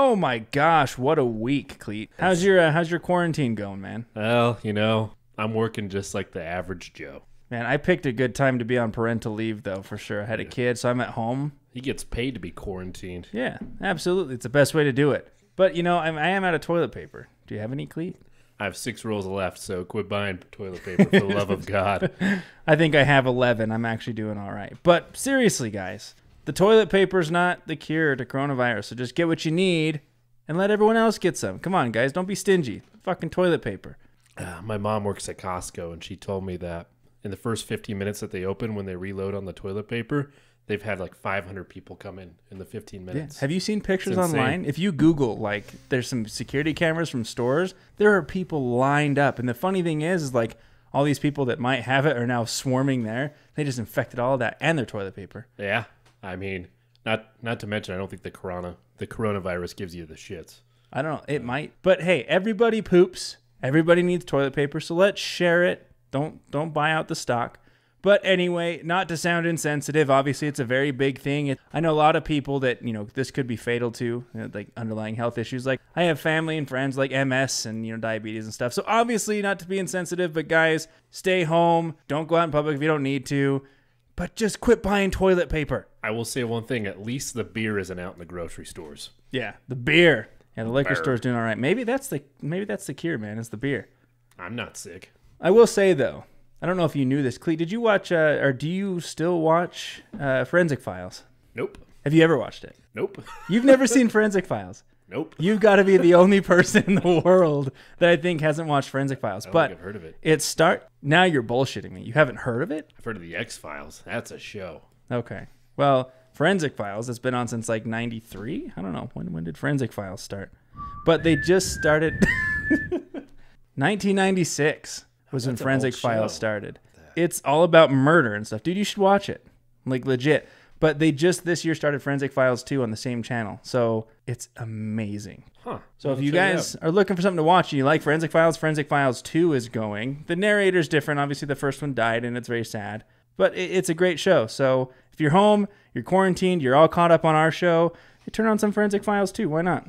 Oh my gosh, what a week, Cleet. How's your quarantine going, man? Well, you know, I'm working just like the average Joe. Man, I picked a good time to be on parental leave, though, for sure. I had a kid, so I'm at home. He gets paid to be quarantined. Yeah, absolutely. It's the best way to do it. But, you know, I am out of toilet paper. Do you have any, Cleet? I have 6 rolls left, so quit buying toilet paper for the love of God. I think I have 11. I'm actually doing all right. But seriously, guys, the toilet paper's not the cure to coronavirus, so just get what you need and let everyone else get some. Come on, guys, don't be stingy. Fucking toilet paper. My mom works at Costco, and she told me that in the first 15 minutes that they open, when they reload on the toilet paper, they've had like 500 people come in the 15 minutes. Yeah. Have you seen pictures online? If you Google, like, there's some security cameras from stores, there are people lined up. And the funny thing is like, all these people that might have it are now swarming there. They just infected all of that and their toilet paper. Yeah. I mean, not to mention, I don't think the coronavirus gives you the shits. I don't know. It might. But hey, everybody poops. Everybody needs toilet paper, so let's share it. Don't buy out the stock. But anyway, not to sound insensitive, obviously it's a very big thing. I know a lot of people that, you know, this could be fatal to, like underlying health issues. Like I have family and friends like MS and, you know, diabetes and stuff. So obviously not to be insensitive, but guys, stay home. Don't go out in public if you don't need to. But just quit buying toilet paper. I will say one thing, at least the beer isn't out in the grocery stores. Yeah, the beer. Yeah, the liquor store's doing all right. Maybe that's the cure, man, is the beer. I'm not sick. I will say, though, I don't know if you knew this. Cleet, did you watch, or do you still watch Forensic Files? Nope. Have you ever watched it? Nope. You've never seen Forensic Files? Nope. You've got to be the only person in the world that I think hasn't watched Forensic Files. I don't think I've heard of it. Now you're bullshitting me. You haven't heard of it? I've heard of the X-Files. That's a show. Okay. Well, Forensic Files has been on since like 93? I don't know. When did Forensic Files start? But they just started... 1996 was when Forensic Files started. It's all about murder and stuff. Dude, you should watch it. Like, legit. But they just this year started Forensic Files 2 on the same channel. So it's amazing. Huh. So if you guys are looking for something to watch and you like Forensic Files 2 is going. The narrator's different. Obviously, the first one died, and it's very sad. But it's a great show. So if you're home, you're quarantined, you're all caught up on our show, you turn on some Forensic Files 2. Why not?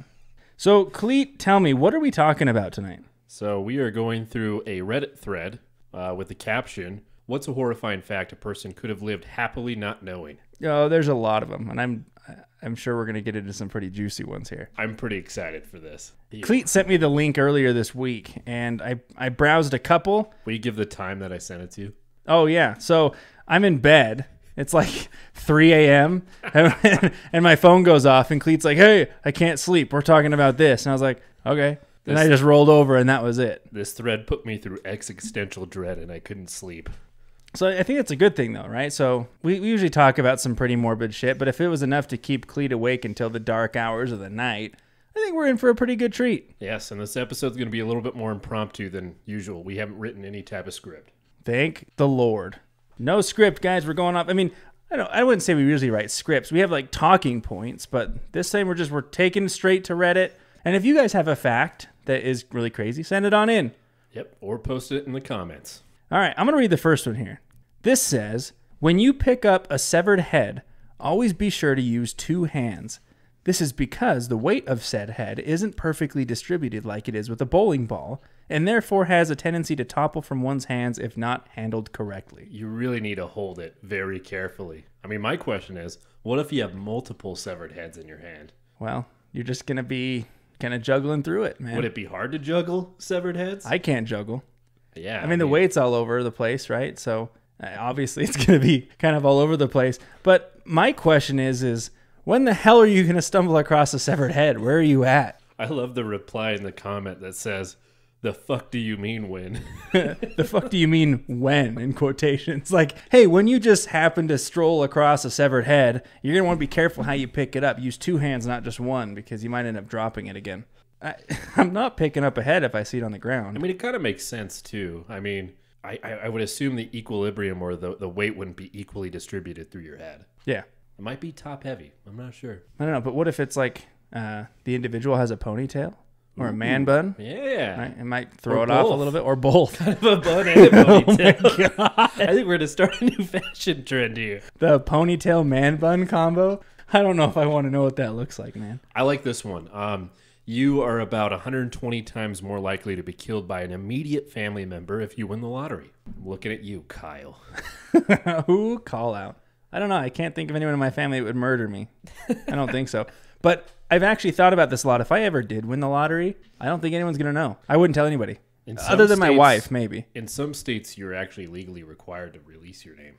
So, Cleet, tell me, what are we talking about tonight? So we are going through a Reddit thread with the caption, "What's a horrifying fact a person could have lived happily not knowing?" Oh, there's a lot of them, and I'm sure we're going to get into some pretty juicy ones here. I'm pretty excited for this. Yeah. Cleet sent me the link earlier this week, and I browsed a couple. Will you give the time that I sent it to? Oh, yeah. So I'm in bed. It's like 3 a.m. and my phone goes off, and Cleet's like, "Hey, I can't sleep. We're talking about this." And I was like, okay. And I just rolled over, and that was it. This thread put me through existential dread, and I couldn't sleep. So I think it's a good thing, though, right? So we usually talk about some pretty morbid shit, but if it was enough to keep Cleet awake until the dark hours of the night, I think we're in for a pretty good treat. Yes, and this episode's going to be a little bit more impromptu than usual. We haven't written any type of script. Thank the Lord. No script, guys. We're going off. I mean, I wouldn't say we usually write scripts. We have like talking points, but this time we're taking straight to Reddit. And if you guys have a fact that is really crazy, send it on in. Yep, or post it in the comments. All right, I'm going to read the first one here. This says, when you pick up a severed head, always be sure to use 2 hands. This is because the weight of said head isn't perfectly distributed like it is with a bowling ball, and therefore has a tendency to topple from one's hands if not handled correctly. You really need to hold it very carefully. I mean, my question is, what if you have multiple severed heads in your hand? Well, you're just going to be kind of juggling through it, man. Would it be hard to juggle severed heads? I can't juggle. Yeah. I mean, the weight's all over the place, right? So obviously it's going to be kind of all over the place. But my question is when the hell are you going to stumble across a severed head? Where are you at? I love the reply in the comment that says, "The fuck do you mean when?" The fuck do you mean when, in quotations? Like, hey, when you just happen to stroll across a severed head, you're going to want to be careful how you pick it up. Use 2 hands, not just one, because you might end up dropping it again. I'm not picking up a head if I see it on the ground. I mean, it kind of makes sense, too. I mean, I would assume the equilibrium or the weight wouldn't be equally distributed through your head. Yeah. It might be top heavy. I'm not sure. I don't know, but what if it's like the individual has a ponytail? Or a man bun. Yeah. Right? It might throw it off a little bit. Or both. Kind of a bun and a ponytail. Oh my God. I think we're going to start a new fashion trend here. The ponytail man bun combo. I don't know if I want to know what that looks like, man. I like this one. You are about 120 times more likely to be killed by an immediate family member if you win the lottery. I'm looking at you, Kyle. Ooh, call out. I don't know. I can't think of anyone in my family that would murder me. I don't think so. But I've actually thought about this a lot. If I ever did win the lottery, I don't think anyone's going to know. I wouldn't tell anybody. Other than my wife, maybe. In some states, you're actually legally required to release your name.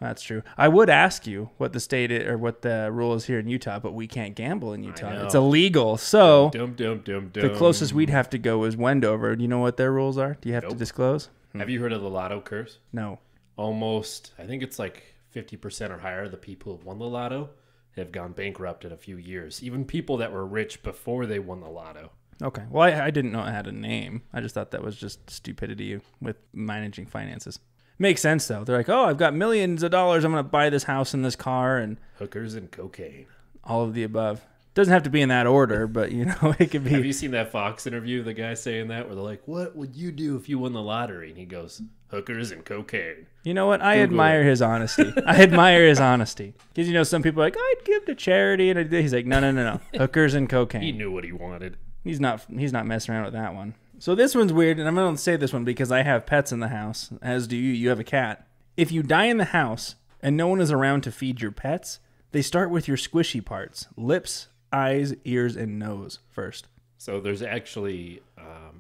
That's true. I would ask you what the state or what the rule is here in Utah, but we can't gamble in Utah. It's illegal. So the closest we'd have to go is Wendover. Do you know what their rules are? Do you have to disclose? Have you heard of the lotto curse? No. Almost, I think it's like 50% or higher of the people who won the lotto have gone bankrupt in a few years. Even people that were rich before they won the lotto. Okay. Well, I didn't know it had a name. I just thought that was just stupidity with managing finances. Makes sense, though. They're like, oh, I've got millions of dollars. I'm going to buy this house and this car and hookers and cocaine. All of the above. Doesn't have to be in that order, but, you know, it could be. Have you seen that Fox interview, the guy saying that, where they're like, what would you do if you won the lottery? And he goes, hookers and cocaine. You know what? I admire his honesty. I admire his honesty. Because, you know, some people are like, I'd give to charity. And he's like, no. Hookers and cocaine. He knew what he wanted. He's not messing around with that one. So this one's weird, and I'm going to say this one because I have pets in the house, as do you. You have a cat. If you die in the house and no one is around to feed your pets, they start with your squishy parts, lips, eyes, ears, and nose first. So there's actually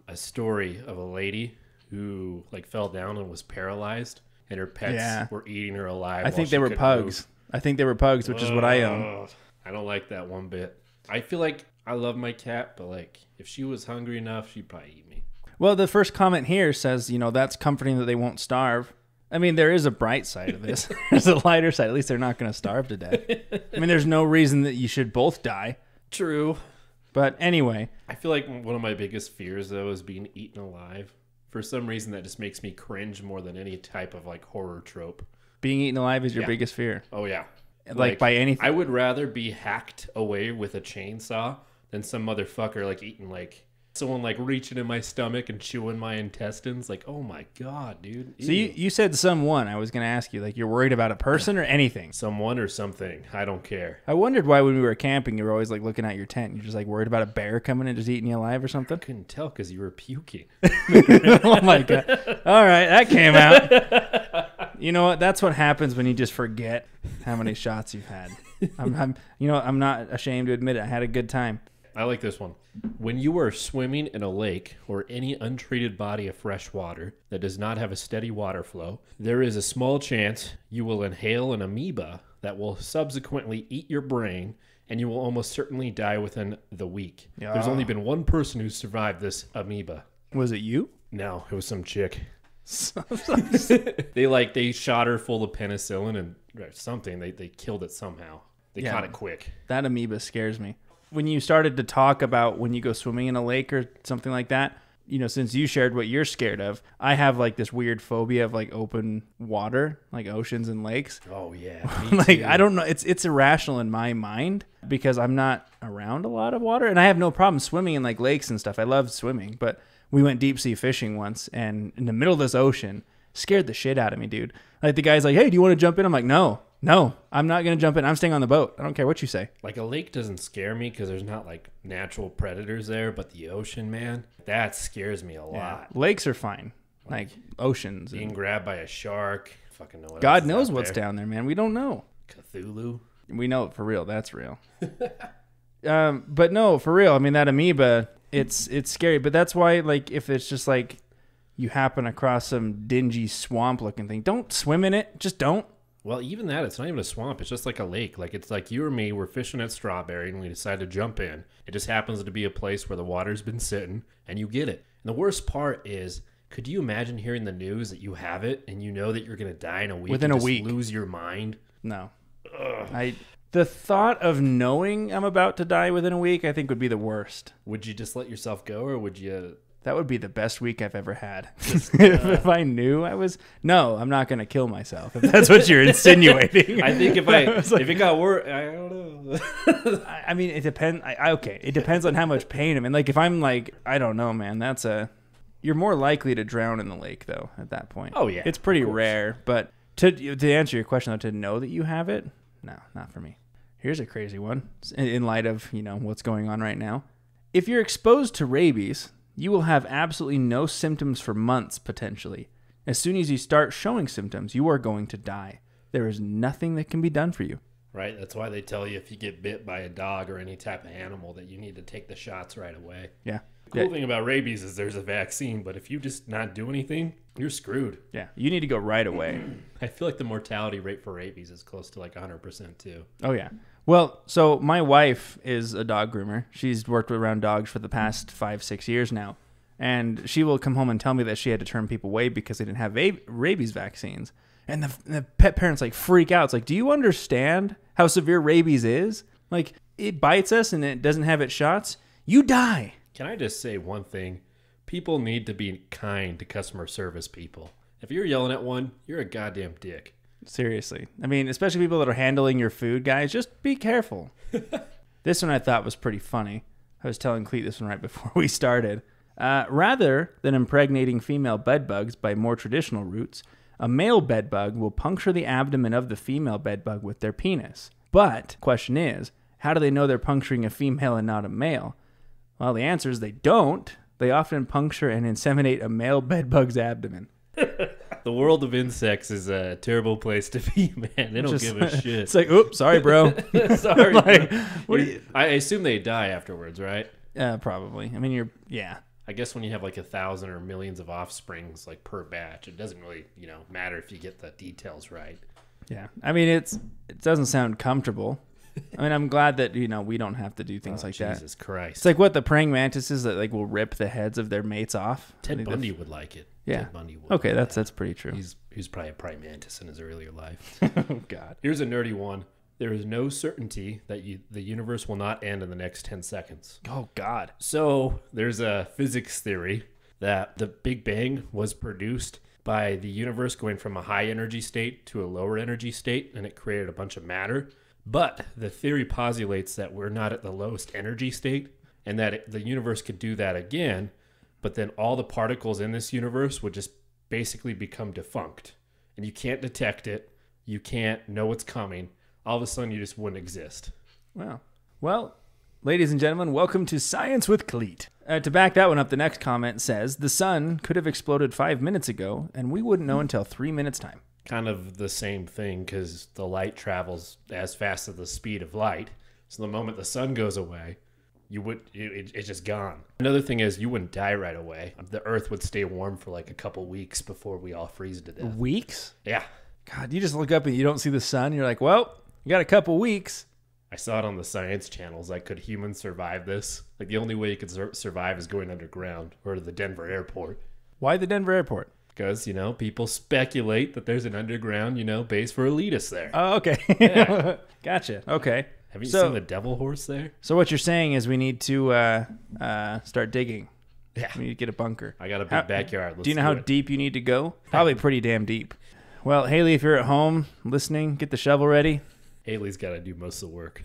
a story of a lady who fell down and was paralyzed, and her pets were eating her alive. I think they were pugs. I think they were pugs, which is what I own. I don't like that one bit. I feel like I love my cat, but if she was hungry enough, she'd probably eat me. Well, the first comment here says, you know, that's comforting that they won't starve. I mean, there is a bright side of this. There's a lighter side. At least they're not going to starve to death. I mean, there's no reason that you should both die. True. But anyway. I feel like one of my biggest fears, though, is being eaten alive. For some reason, that just makes me cringe more than any type of horror trope. Being eaten alive is your biggest fear? Oh, yeah. By anything? I would rather be hacked away with a chainsaw than some motherfucker eating someone reaching in my stomach and chewing my intestines. Oh my God, dude. Ew. So you said someone. I was going to ask you, you're worried about a person or anything? Someone or something. I don't care. I wondered why when we were camping, you were always looking at your tent. You're just worried about a bear coming and just eating you alive or something? I couldn't tell because you were puking. Oh my God. All right. That came out. You know what? That's what happens when you just forget how many shots you've had. I'm not ashamed to admit it. I had a good time. I like this one. When you are swimming in a lake or any untreated body of fresh water that does not have a steady water flow, there is a small chance you will inhale an amoeba that will subsequently eat your brain, and you will almost certainly die within the week. Yeah. There's only been one person who survived this amoeba. Was it you? No, it was some chick. They shot her full of penicillin and something. They killed it somehow. They caught it quick. That amoeba scares me. When you started to talk about when you go swimming in a lake or something like that, you know, since you shared what you're scared of, I have this weird phobia of open water, oceans and lakes. Oh yeah. I don't know. It's irrational in my mind because I'm not around a lot of water, and I have no problem swimming in lakes and stuff. I love swimming, but we went deep sea fishing once, and in the middle of this ocean, scared the shit out of me, dude. The guy's like, hey, do you want to jump in? I'm like, no, I'm not going to jump in. I'm staying on the boat. I don't care what you say. A lake doesn't scare me because there's not natural predators there, but the ocean, man, that scares me a lot. Lakes are fine. Oceans. Being grabbed by a shark. Fucking know what God knows what's down there, man. We don't know. Cthulhu. We know it for real. That's real. But no, for real. I mean, that amoeba, it's scary. But that's why, if it's just you happen across some dingy swamp looking thing, don't swim in it. Just don't. Well, even that, it's not even a swamp. It's just a lake. It's you or me, we're fishing at Strawberry, and we decide to jump in. It just happens to be a place where the water's been sitting, and you get it. And the worst part is, could you imagine hearing the news that you have it, and you know that you're going to die in a week? Within a week. Lose your mind? No. The thought of knowing I'm about to die within a week, I think would be the worst. Would you just let yourself go, or would you... That would be the best week I've ever had. If I knew I was... No, I'm not going to kill myself, if that's what you're insinuating. I think if it got worse... I don't know. I mean, it depends... Okay, it depends on how much pain I'm in. If I'm I don't know, man, that's a... You're more likely to drown in the lake, though, at that point. Oh, yeah. It's pretty rare, but to answer your question, though, to know that you have it, no, not for me. Here's a crazy one in light of, what's going on right now. If you're exposed to rabies, you will have absolutely no symptoms for months, potentially. As soon as you start showing symptoms, you are going to die. There is nothing that can be done for you. Right. That's why they tell you if you get bit by a dog or any type of animal that you need to take the shots right away. Yeah. The cool thing about rabies is there's a vaccine, but if you just not do anything, you're screwed. Yeah. You need to go right away. I feel like the mortality rate for rabies is close to like 100% too. Oh, yeah. Well, so my wife is a dog groomer. She's worked around dogs for the past 5-6 years now. And she will come home and tell me that she had to turn people away because they didn't have rabies vaccines. And the pet parents freak out. It's like, do you understand how severe rabies is? Like, it bites us and it doesn't have its shots. You die. Can I just say one thing? People need to be kind to customer service people. If you're yelling at one, you're a goddamn dick. Seriously. I mean, especially people that are handling your food, guys, just be careful. This one I thought was pretty funny. I was telling Cleet this one right before we started. Rather than impregnating female bedbugs by more traditional routes, a male bedbug will puncture the abdomen of the female bedbug with their penis. But, question is, how do they know they're puncturing a female and not a male? Well, the answer is they don't. They often puncture and inseminate a male bedbug's abdomen. The world of insects is a terrible place to be, man. They don't give a shit. It's like, oops, sorry, bro. Sorry. I assume they die afterwards, right? Probably. I mean, yeah. I guess when you have like 1,000 or millions of offsprings like per batch, it doesn't really, matter if you get the details right. Yeah. I mean, it doesn't sound comfortable. I mean, I'm glad that, we don't have to do things like that. Jesus Christ. It's like what the praying mantises that will rip the heads of their mates off. Ted Bundy would like it. Yeah. Ted Bundy would. Okay, that's pretty true. He's probably a praying mantis in his earlier life. Oh, God. Here's a nerdy one. There is no certainty that the universe will not end in the next 10 seconds. Oh, God. So there's a physics theory that the Big Bang was produced by the universe going from a high energy state to a lower energy state, and it created a bunch of matter. But the theory postulates that we're not at the lowest energy state and that the universe could do that again, but then all the particles in this universe would just basically become defunct. And you can't detect it. You can't know what's coming. All of a sudden, you just wouldn't exist. Wow. Well, ladies and gentlemen, welcome to Science with Cleet. To back that one up, the next comment says, the sun could have exploded 5 minutes ago, and we wouldn't know until 3 minutes' time. Kind of the same thing, because the light travels as fast as the speed of light. So the moment the sun goes away, it's just gone. Another thing is you wouldn't die right away. The earth would stay warm for like a couple weeks before we all freeze to death. Weeks? Yeah. God, you just look up and you don't see the sun. You're like, well, you got a couple weeks. I saw it on the science channels. Like, could humans survive this? Like, the only way you could survive is going underground or to the Denver airport. Why the Denver airport? Because, people speculate that there's an underground, base for elitists there. Oh, okay. Yeah. Gotcha. Okay. Have you seen the devil horse there? So what you're saying is we need to start digging. Yeah. We need to get a bunker. I got a big backyard. Do you know how deep you need to go? Probably pretty damn deep. Well, Haley, if you're at home listening, get the shovel ready. Haley's got to do most of the work.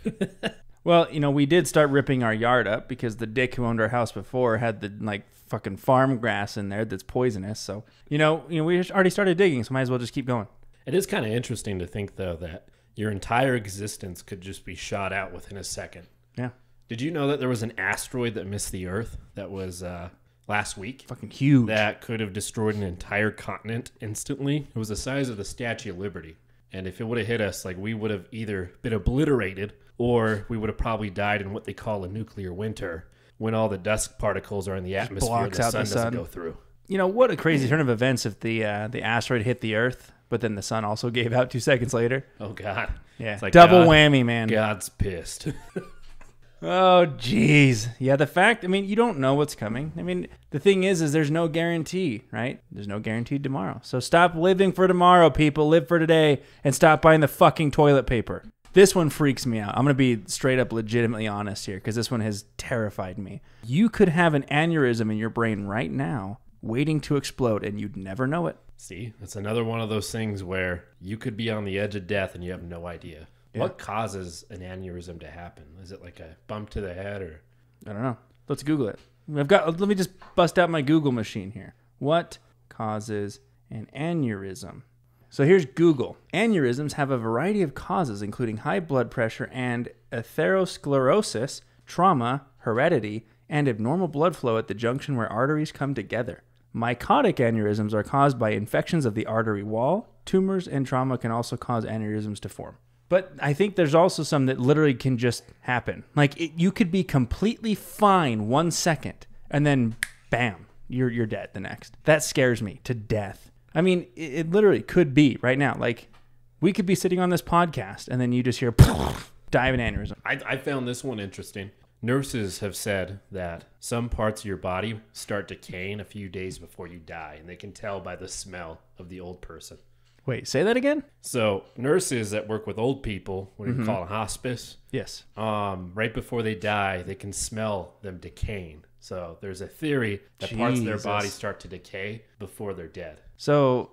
Well, we did start ripping our yard up because the dick who owned our house before had the fucking farm grass in there that's poisonous. So, we already started digging, so might as well just keep going. It is kind of interesting to think, though, that your entire existence could just be shot out within a second. Yeah. Did you know that there was an asteroid that missed the Earth that was last week? Fucking huge. That could have destroyed an entire continent instantly. It was the size of the Statue of Liberty. And if it would have hit us, we would have either been obliterated or we would have probably died in what they call a nuclear winter, when all the dust particles are in the atmosphere and the sun doesn't go through. What a crazy turn of events if the asteroid hit the Earth, but then the sun also gave out 2 seconds later. Oh, God. Yeah, it's like double whammy, man. God's pissed. Oh, jeez. Yeah, the fact, you don't know what's coming. The thing is there's no guarantee, right? There's no guaranteed tomorrow. So stop living for tomorrow, people. Live for today and stop buying the fucking toilet paper. This one freaks me out. I'm going to be straight up legitimately honest here because this one has terrified me. You could have an aneurysm in your brain right now waiting to explode and you'd never know it. See, it's another one of those things where you could be on the edge of death and you have no idea. Yeah. What causes an aneurysm to happen? Is it like a bump to the head or? I don't know. Let's Google it. Let me just bust out my Google machine here. What causes an aneurysm? So here's Google. Aneurysms have a variety of causes, including high blood pressure and atherosclerosis, trauma, heredity, and abnormal blood flow at the junction where arteries come together. Mycotic aneurysms are caused by infections of the artery wall. Tumors and trauma can also cause aneurysms to form. But I think there's also some that literally can just happen. Like, you could be completely fine 1 second, and then, bam, you're dead the next. That scares me to death. I mean, it literally could be right now. Like, we could be sitting on this podcast, and then you just hear, die of an aneurysm. I found this one interesting. Nurses have said that some parts of your body start decaying a few days before you die, and they can tell by the smell of the old person. Wait, say that again? So nurses that work with old people, what do you call a hospice? Yes. Right before they die, they can smell them decaying. So there's a theory that parts of their body start to decay before they're dead. So,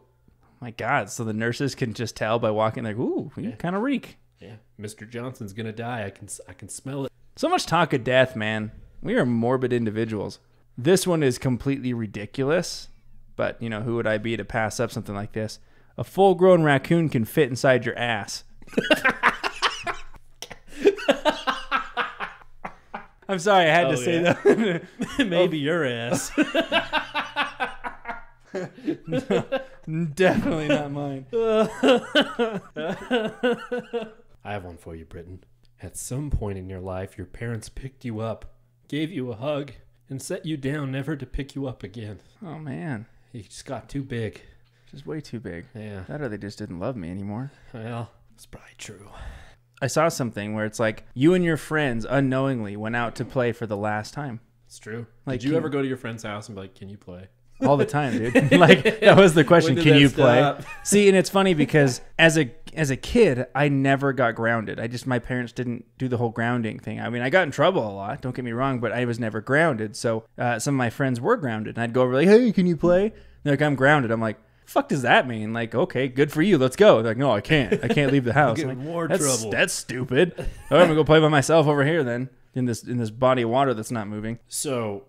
my God, so the nurses can just tell by walking like, ooh, you kind of reek. Yeah, Mr. Johnson's gonna die. I can smell it. So much talk of death, man. We are morbid individuals. This one is completely ridiculous, but, you know, who would I be to pass up something like this? A full-grown raccoon can fit inside your ass. I'm sorry, I had to say that. Maybe your ass. No, definitely not mine. I have one for you, Britton. At some point in your life, your parents picked you up, gave you a hug, and set you down never to pick you up again. Oh, man. You just got too big. Just way too big. Yeah. That or they just didn't love me anymore. Well, it's probably true. I saw something where it's like you and your friends unknowingly went out to play for the last time. It's true. Like, Did you ever go to your friend's house and be like, can you play? All the time, dude. Like, that was the question. Can you play? Stop? See, and it's funny because as a kid, I never got grounded. My parents didn't do the whole grounding thing. I mean, I got in trouble a lot, don't get me wrong, but I was never grounded. So some of my friends were grounded, and I'd go over like, hey, can you play? They're like, I'm grounded. I'm like, fuck does that mean? Like, okay, good for you. Let's go. They're like, no, I can't leave the house. Get like, in more trouble. That's stupid. Oh, I'm gonna go play by myself over here then in this body of water that's not moving. So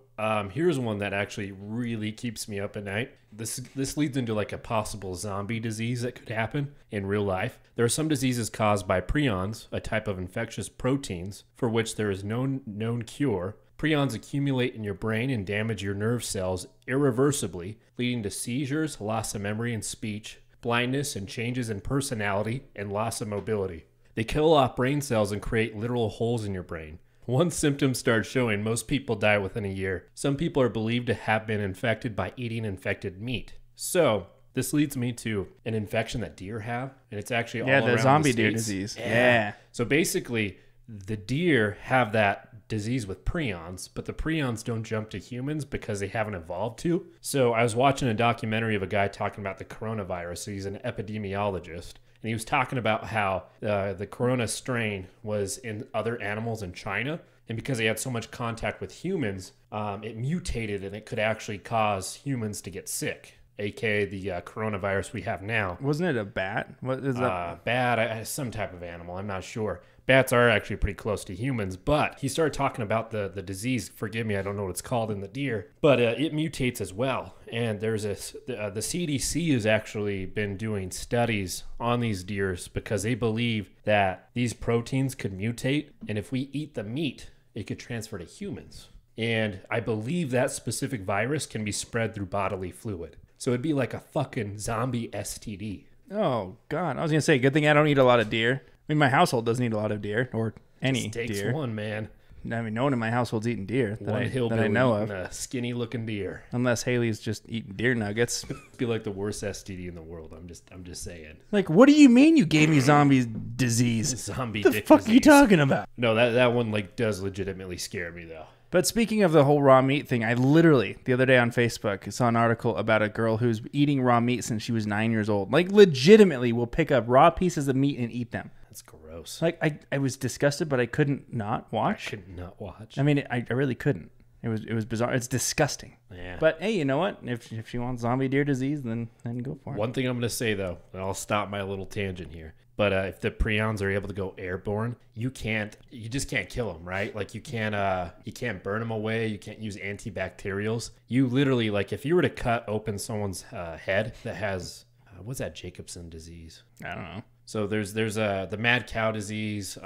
here's one that actually really keeps me up at night. This leads into like a possible zombie disease that could happen in real life. There are some diseases caused by prions, a type of infectious proteins for which there is no known cure. Prions accumulate in your brain and damage your nerve cells irreversibly, leading to seizures, loss of memory and speech, blindness, and changes in personality and loss of mobility. They kill off brain cells and create literal holes in your brain. Once symptoms start showing, most people die within a year. Some people are believed to have been infected by eating infected meat. So, this leads me to an infection that deer have, and it's actually all around the zombie deer States. disease. Yeah. So basically, the deer have that disease with prions, but the prions don't jump to humans because they haven't evolved to. So I was watching a documentary of a guy talking about the coronavirus. So he's an epidemiologist. And he was talking about how the corona strain was in other animals in China. And because they had so much contact with humans, it mutated and it could actually cause humans to get sick, aka the coronavirus we have now. Wasn't it a bat? What is that? Bat, some type of animal. I'm not sure. Bats are actually pretty close to humans, but he started talking about the disease. Forgive me, I don't know what it's called in the deer, but it mutates as well. And there's the CDC has actually been doing studies on these deers because they believe that these proteins could mutate, and if we eat the meat, it could transfer to humans. And I believe that specific virus can be spread through bodily fluid. So it'd be like a fucking zombie STD. Oh, God. I was going to say, good thing I don't eat a lot of deer. I mean, my household doesn't eat a lot of deer, or any Just takes deer. one, man. I mean, no one in my household's eating deer that One I hillbilly know eating of. a skinny-looking deer. Unless Haley's just eating deer nuggets. Be like the worst STD in the world. I'm just saying. Like, what do you mean you gave me zombie disease? Zombie What the dick fuck disease. are you talking about? No, that one like does legitimately scare me though. But speaking of the whole raw meat thing, I literally, the other day on Facebook, saw an article about a girl who's eating raw meat since she was 9 years old. Like, legitimately will pick up raw pieces of meat and eat them. That's gross. Like, I was disgusted, but I couldn't not watch. I could not watch. I mean, I really couldn't. It was bizarre. It's disgusting. Yeah. But hey, you know what? If she wants zombie deer disease, then go for it. One thing I'm going to say though, and I'll stop my little tangent here. But if the prions are able to go airborne, you just can't kill them, right? Like you can't burn them away. You can't use antibacterials. You literally, like if you were to cut open someone's head that has what's that Jacobson disease? I don't know. So there's the mad cow disease.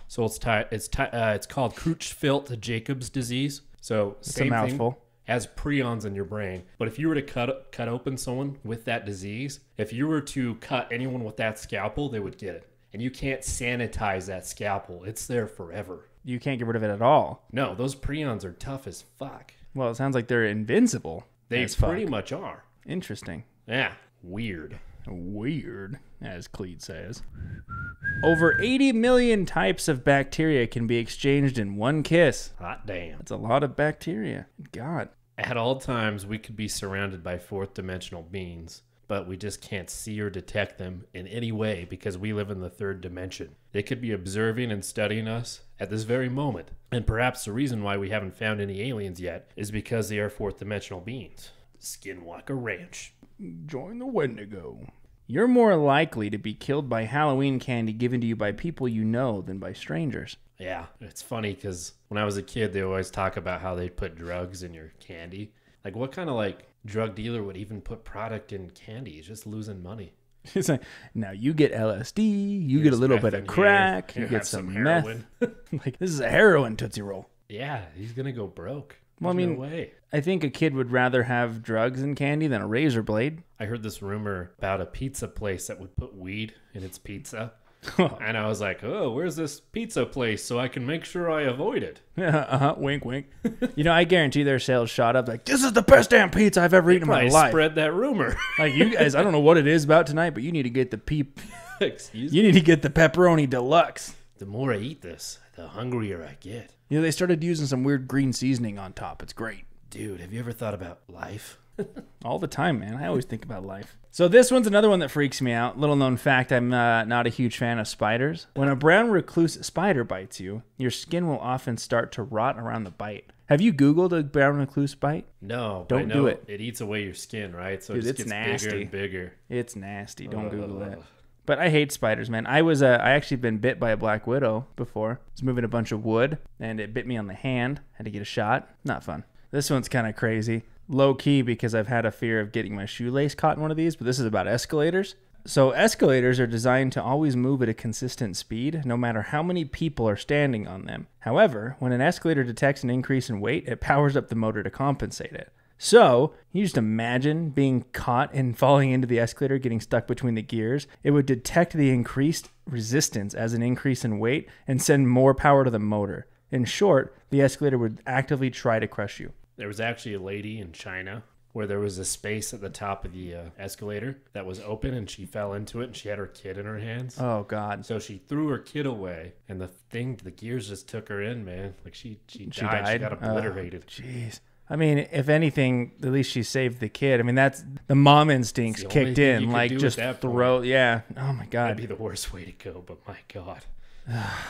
So it's called Creutzfeldt-Jacobs disease. So It's same a mouthful. thing, has prions in your brain. But if you were to cut open someone with that disease, if you were to cut anyone with that scalpel, they would get it. And you can't sanitize that scalpel. It's there forever. You can't get rid of it at all. No, those prions are tough as fuck. Well, it sounds like they're invincible. They as fuck. pretty much are. Interesting. Yeah, weird. Weird, as Cleet says. Over 80 million types of bacteria can be exchanged in one kiss. Hot damn. That's a lot of bacteria. God. At all times, we could be surrounded by fourth dimensional beings, but we just can't see or detect them in any way because we live in the third dimension. They could be observing and studying us at this very moment. And perhaps the reason why we haven't found any aliens yet is because they are fourth dimensional beings. Skinwalker Ranch. Join the Wendigo. You're more likely to be killed by Halloween candy given to you by people you know than by strangers. Yeah, it's funny because when I was a kid, they always talk about how they put drugs in your candy. Like, what kind of, like, drug dealer would even put product in candy? He's just losing money. It's like, now you get LSD, you get a little bit of crack, you get some heroin. Like, this is a heroin Tootsie Roll. Yeah, he's going to go broke. Well, I mean, no way. I think a kid would rather have drugs and candy than a razor blade. I heard this rumor about a pizza place that would put weed in its pizza. And I was like, oh, where's this pizza place so I can make sure I avoid it? Wink, wink. You know, I guarantee their sales shot up like, this is the best damn pizza I've ever eaten in my life. Spread that rumor. Like, you guys, I don't know what it is about tonight, but you need to get the Excuse you need to get the pepperoni deluxe. The more I eat this, the hungrier I get. You know, they started using some weird green seasoning on top. It's great. Dude, have you ever thought about life? All the time, man. I always think about life. So this one's another one that freaks me out. Little known fact, I'm not a huge fan of spiders. When a brown recluse spider bites you, your skin will often start to rot around the bite. Have you Googled a brown recluse bite? No. Don't do it. It eats away your skin, right? So Dude, it just it's gets nasty. bigger and bigger. It's nasty. Don't Google that. But I hate spiders, man. I actually been bit by a black widow before. I was moving a bunch of wood, and it bit me on the hand. Had to get a shot. Not fun. This one's kind of crazy. Low key because I've had a fear of getting my shoelace caught in one of these, but this is about escalators. So escalators are designed to always move at a consistent speed, no matter how many people are standing on them. However, when an escalator detects an increase in weight, it powers up the motor to compensate it. So, you just imagine being caught and falling into the escalator, getting stuck between the gears. It would detect the increased resistance as an increase in weight and send more power to the motor. In short, the escalator would actively try to crush you. There was actually a lady in China where there was a space at the top of the escalator that was open, and she fell into it, and she had her kid in her hands. Oh, God. So she threw her kid away, and the gears just took her in, man. Like, she died. She got obliterated. Jeez. I mean, if anything, at least she saved the kid. I mean, that's the mom instincts kicked in. Like, just throw. Yeah. Oh, my God. That'd be the worst way to go, but my God.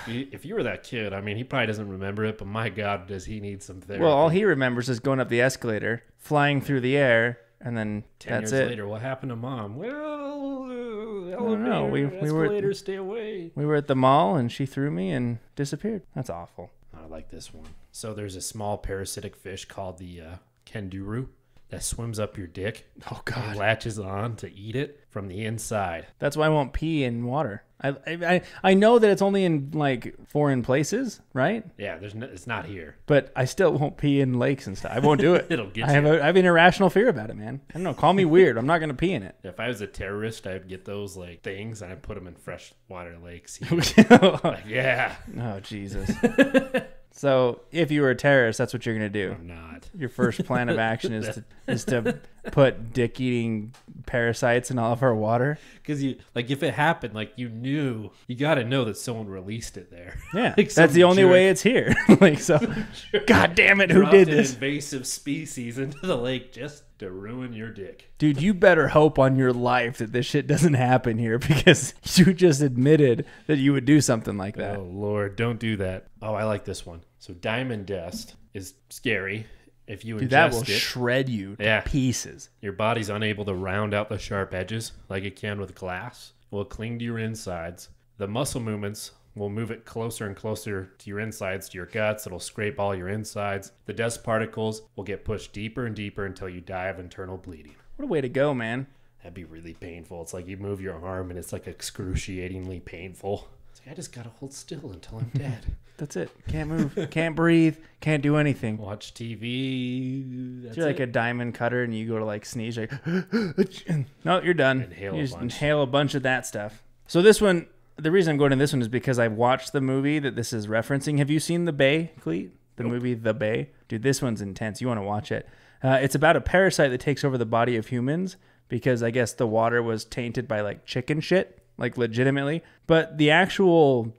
If you were that kid, I mean, he probably doesn't remember it, but my God, does he need some therapy? Well, all he remembers is going up the escalator, flying through the air, and then 10 that's years it. later, what happened to Mom? Well, know. Escalators, stay away. We were at the mall, and she threw me and disappeared. That's awful. I like this one. So there's a small parasitic fish called the kenduru that swims up your dick. Oh, God. And latches on to eat it from the inside. That's why I won't pee in water. I know that it's only in, like, foreign places, right? Yeah, it's not here. But I still won't pee in lakes and stuff. I won't do it. It'll get I have an irrational fear about it, man. I don't know. Call me weird. I'm not going to pee in it. If I was a terrorist, I'd get those, like, things, and I'd put them in freshwater lakes. Like, yeah. Oh, Jesus. So if you were a terrorist, that's what you're going to do. I'm not. Your first plan of action is to put dick-eating parasites in all of our water. Because if it happened, like, you knew, you got to know that someone released it there. Yeah, like that's the only way it's here. Like, so, God damn it, who did this? An invasive species into the lake just to ruin your dick. Dude, you better hope on your life that this shit doesn't happen here, because you just admitted that you would do something like that. Oh, Lord, don't do that. Oh, I like this one. So diamond dust is scary. If you ingest that will shred you to pieces. Your body's unable to round out the sharp edges like it can with glass. It will cling to your insides. The muscle movements will move it closer and closer to your insides, to your guts. It'll scrape all your insides. The dust particles will get pushed deeper and deeper until you die of internal bleeding. What a way to go, man. That'd be really painful. It's like you move your arm and it's like excruciatingly painful. It's like, I just gotta hold still until I'm dead. That's it. Can't move. Can't breathe. Can't do anything. Watch TV. That's You're like a diamond cutter and you go to like sneeze. Like, no, you're done. You just inhale a bunch of that stuff. So this one, the reason I'm going to this one is because I've watched the movie that this is referencing. Have you seen The Bay, Cleet? The movie The Bay? Dude, this one's intense. You want to watch it. It's about a parasite that takes over the body of humans because I guess the water was tainted by like chicken shit, like legitimately. But the actual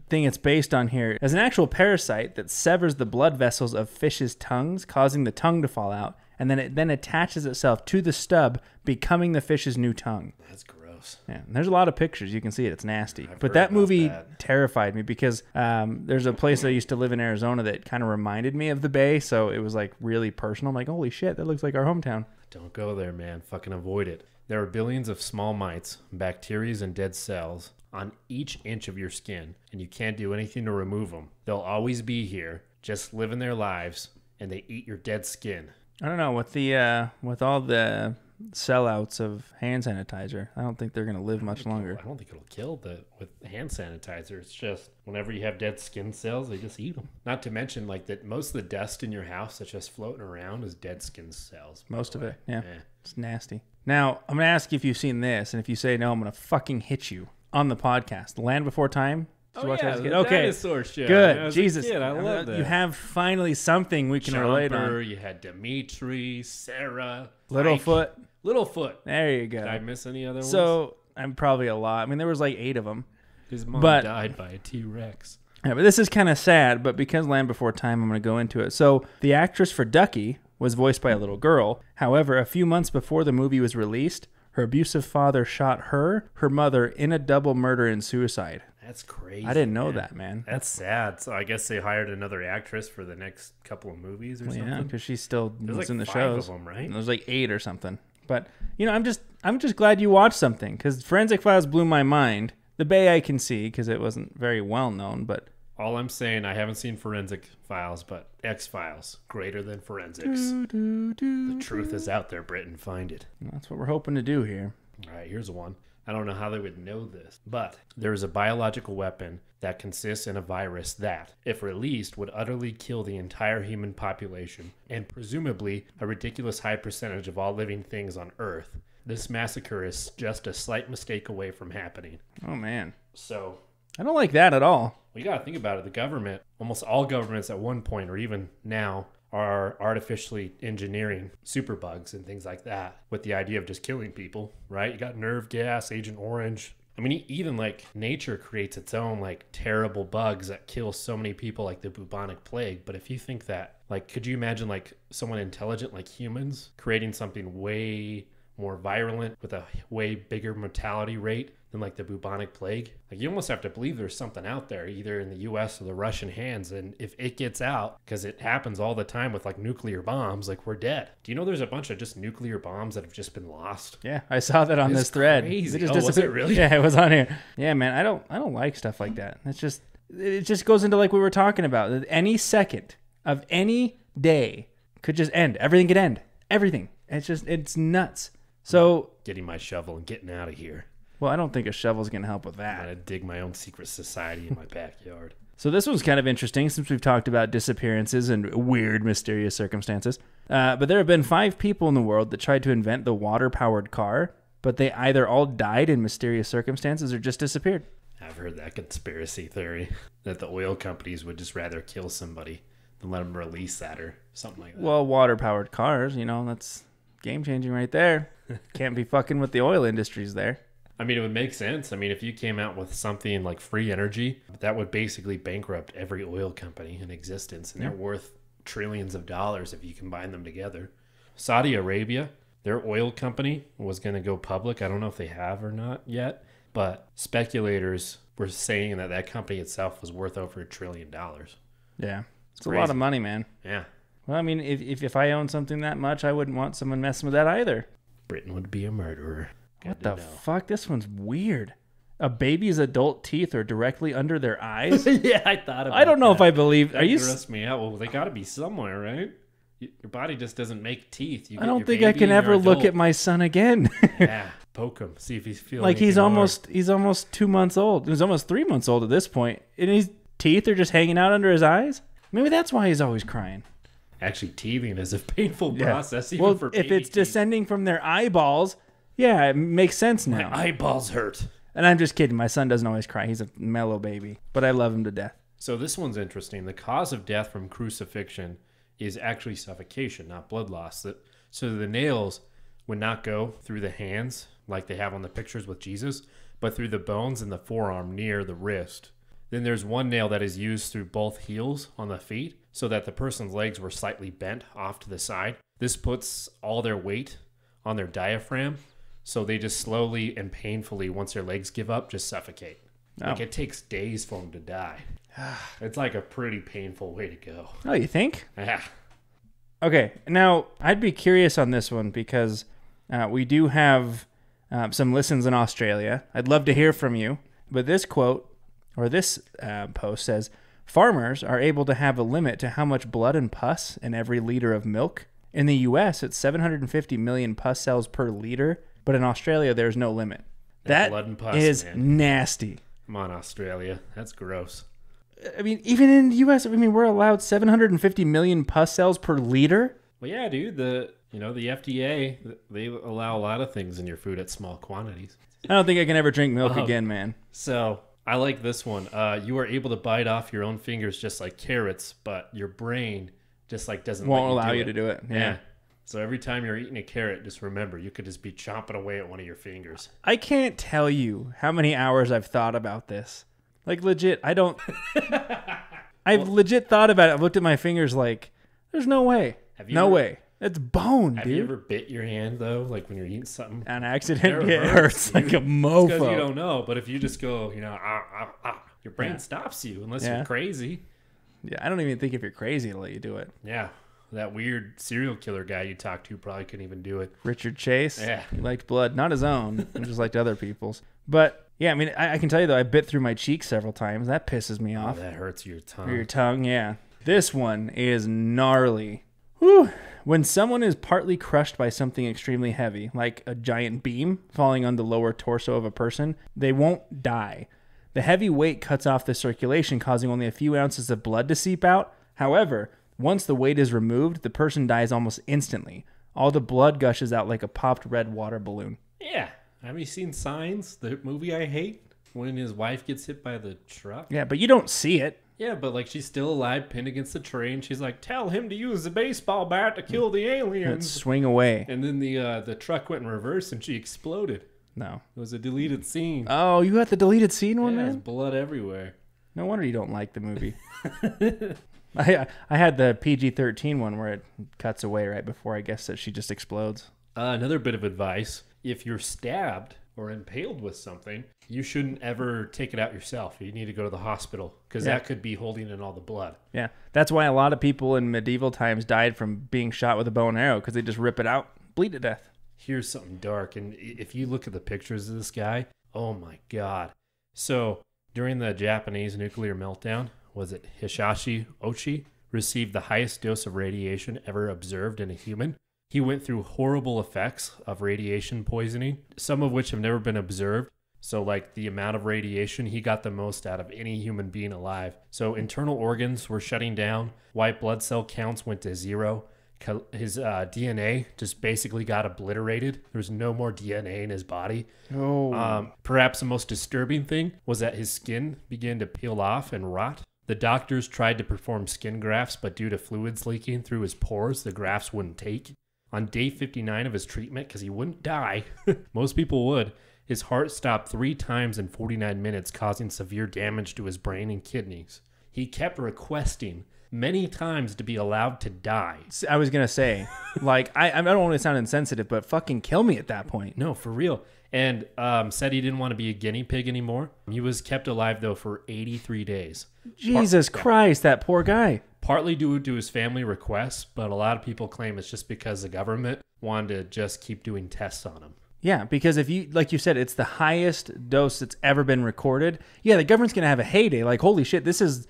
thing it's based on here is an actual parasite that severs the blood vessels of fish's tongues, causing the tongue to fall out, and then it attaches itself to the stub, becoming the fish's new tongue. That's gross. Yeah, and there's a lot of pictures. You can see it. It's nasty. But that movie terrified me because there's a place I used to live in Arizona that kind of reminded me of the Bay, so it was like really personal. I'm like, holy shit, that looks like our hometown. Don't go there, man. Fucking avoid it. There are billions of small mites, bacteria, and dead cells on each inch of your skin, and you can't do anything to remove them. They'll always be here, just living their lives, and they eat your dead skin. I don't know, with all the sellouts of hand sanitizer, I don't think they're going to live much longer. I don't think it'll kill with hand sanitizer. It's just whenever you have dead skin cells, they just eat them. Not to mention like that most of the dust in your house that's just floating around is dead skin cells. Most of it, yeah. It's nasty. Now, I'm going to ask you if you've seen this, and if you say no, I'm going to fucking hit you on the podcast. Land Before Time. Did you watch that? The okay, dinosaur show. Good. Jesus, I love that. You have finally something we can relate on. You had Dimitri, Sarah, Littlefoot. Littlefoot. There you go. Did I miss any other ones? So I'm probably a lot. I mean, there was like 8 of them. His mom died by a T-Rex. Yeah, but this is kind of sad. But because Land Before Time, I'm going to go into it. So the actress for Ducky was voiced by a little girl. However, a few months before the movie was released, her abusive father shot her mother in a double murder and suicide. That's crazy. I didn't know that, man. That's sad. So I guess they hired another actress for the next couple of movies or something. Yeah, because she still was like in the 5 shows. of them, right? There's like 8 or something. But you know, I'm just glad you watched something because Forensic Files blew my mind. The Bay I can see because it wasn't very well known, but. All I'm saying, I haven't seen Forensic Files, but X-Files, greater than Forensics. The truth is out there, Britain. Find it. That's what we're hoping to do here. All right, here's one. I don't know how they would know this, but there is a biological weapon that consists in a virus that, if released, would utterly kill the entire human population and presumably a ridiculous high percentage of all living things on Earth. This massacre is just a slight mistake away from happening. Oh, man. So I don't like that at all. We got to think about it. The government, almost all governments at one point or even now, are artificially engineering superbugs and things like that with the idea of just killing people, right? You got nerve gas, Agent Orange. I mean, even like nature creates its own like terrible bugs that kill so many people, like the bubonic plague. But if you think that, like, could you imagine like someone intelligent like humans creating something way more virulent with a way bigger mortality rate than like the bubonic plague? Like, you almost have to believe there's something out there either in the US or the Russian hands, and if it gets out, because it happens all the time with like nuclear bombs, like, we're dead. Do you know there's a bunch of just nuclear bombs that have just been lost? Yeah, I saw that on this thread. Crazy. It just was it really? Yeah, it was on here. Yeah, man, I don't like stuff like that. It just goes into like we were talking about. Any second of any day could just end. Everything could end. Everything. It's nuts. So getting my shovel and getting out of here. Well, I don't think a shovel's going to help with that. I'm going to dig my own secret society in my backyard. So this one's kind of interesting since we've talked about disappearances and weird, mysterious circumstances. But there have been 5 people in the world that tried to invent the water-powered car, but they either all died in mysterious circumstances or just disappeared. I've heard that conspiracy theory that the oil companies would just rather kill somebody than let them release that or something like that. Well, water-powered cars, that's game-changing right there. Can't be fucking with the oil industries there. I mean, it would make sense. I mean, if you came out with something like free energy, that would basically bankrupt every oil company in existence, and they're worth trillions of dollars if you combine them together. Saudi Arabia, their oil company was going to go public. I don't know if they have or not yet, but speculators were saying that company itself was worth over $1 trillion. Yeah. It's a lot of money, man. Yeah. Well, I mean, if I owned something that much, I wouldn't want someone messing with that either. Britain would be a murderer. What the fuck? This one's weird. A baby's adult teeth are directly under their eyes? Yeah, I thought about that. I don't know if I believe. That grossed me out. Well, they got to be somewhere, right? Your body just doesn't make teeth. I don't think I can ever look at my son again. Yeah, poke him, see if he's feeling like he's almost 2 months old. He's almost 3 months old at this point, and his teeth are just hanging out under his eyes. Maybe that's why he's always crying. Actually, teething is a painful process. Even well, for if it's teeth. descending from their eyeballs, yeah, it makes sense now. My eyeballs hurt. And I'm just kidding. My son doesn't always cry. He's a mellow baby, but I love him to death. So this one's interesting. The cause of death from crucifixion is actually suffocation, not blood loss. So the nails would not go through the hands like they have on the pictures with Jesus, but through the bones in the forearm near the wrist. Then there's one nail that is used through both heels on the feet so that the person's legs were slightly bent off to the side. This puts all their weight on their diaphragm, so they just slowly and painfully, once their legs give up, just suffocate. Oh. Like it takes days for them to die. It's like a pretty painful way to go. Oh, you think? Yeah. Okay, now I'd be curious on this one because we do have some listens in Australia. I'd love to hear from you. But this quote, or this post says, farmers are able to have a limit to how much blood and pus in every liter of milk. In the U.S., it's 750 million pus cells per liter, but in Australia, there's no limit. That blood and pus, is man. Nasty. Come on, Australia. That's gross. I mean, even in the U.S., we're allowed 750 million pus cells per liter. Well, yeah, dude. The FDA, they allow a lot of things in your food at small quantities. I don't think I can ever drink milk again, man. So I like this one. You are able to bite off your own fingers just like carrots, but your brain just like doesn't won't allow you to do it. Yeah. So every time you're eating a carrot, just remember you could just be chomping away at one of your fingers. I can't tell you how many hours I've thought about this. Like legit, I've legit thought about it. I've looked at my fingers like, there's no way. No way. It's bone, dude. Have you ever bit your hand, though? Like when you're eating something? On accident? Yeah, it hurts like a mofo. Because you don't know. But if you just go, your brain stops you unless you're crazy. Yeah, I don't even think if you're crazy to let you do it. Yeah. That weird serial killer guy you talked to probably couldn't even do it. Richard Chase? Yeah. He liked blood. Not his own. He just liked other people's. But, yeah, I mean, I can tell you, though, I bit through my cheek several times. That pisses me off. That hurts your tongue. Your tongue, yeah. This one is gnarly. Whew. When someone is partly crushed by something extremely heavy, like a giant beam falling on the lower torso of a person, they won't die. The heavy weight cuts off the circulation, causing only a few ounces of blood to seep out. However, once the weight is removed, the person dies almost instantly. All the blood gushes out like a popped red water balloon. Yeah. Have you seen Signs, the movie I hate? When his wife gets hit by the truck? Yeah, but you don't see it. Yeah, but like she's still alive, pinned against the train. She's like, tell him to use the baseball bat to kill the aliens. Swing away. And then the truck went in reverse and she exploded. No. It was a deleted scene. Oh, you got the deleted scene one, man? There's blood everywhere. No wonder you don't like the movie. I had the PG-13 one where it cuts away right before I guess that she just explodes. Another bit of advice. If you're stabbed or impaled with something, you shouldn't ever take it out yourself. You need to go to the hospital because that could be holding in all the blood. Yeah. That's why a lot of people in medieval times died from being shot with a bow and arrow because they just rip it out, bleed to death. Here's something dark. And if you look at the pictures of this guy, oh my God. So during the Japanese nuclear meltdown, was it Hisashi Ochi, received the highest dose of radiation ever observed in a human. He went through horrible effects of radiation poisoning, some of which have never been observed. So like the amount of radiation, he got the most out of any human being alive. So internal organs were shutting down. White blood cell counts went to 0. His DNA just basically got obliterated. There was no more DNA in his body. Perhaps the most disturbing thing was that his skin began to peel off and rot. The doctors tried to perform skin grafts, but due to fluids leaking through his pores, the grafts wouldn't take. On day 59 of his treatment, because he wouldn't die, most people would, his heart stopped 3 times in 49 minutes, causing severe damage to his brain and kidneys. He kept requesting many times to be allowed to die. I was going to say, like, I don't want to sound insensitive, but fucking kill me at that point. No, for real. And said he didn't want to be a guinea pig anymore. He was kept alive, though, for 83 days. Jesus Christ, that poor guy. Partly due to his family requests, but a lot of people claim it's just because the government wanted to just keep doing tests on him. Yeah, because if you, like you said, it's the highest dose that's ever been recorded. Yeah, the government's going to have a heyday. Like, holy shit, this has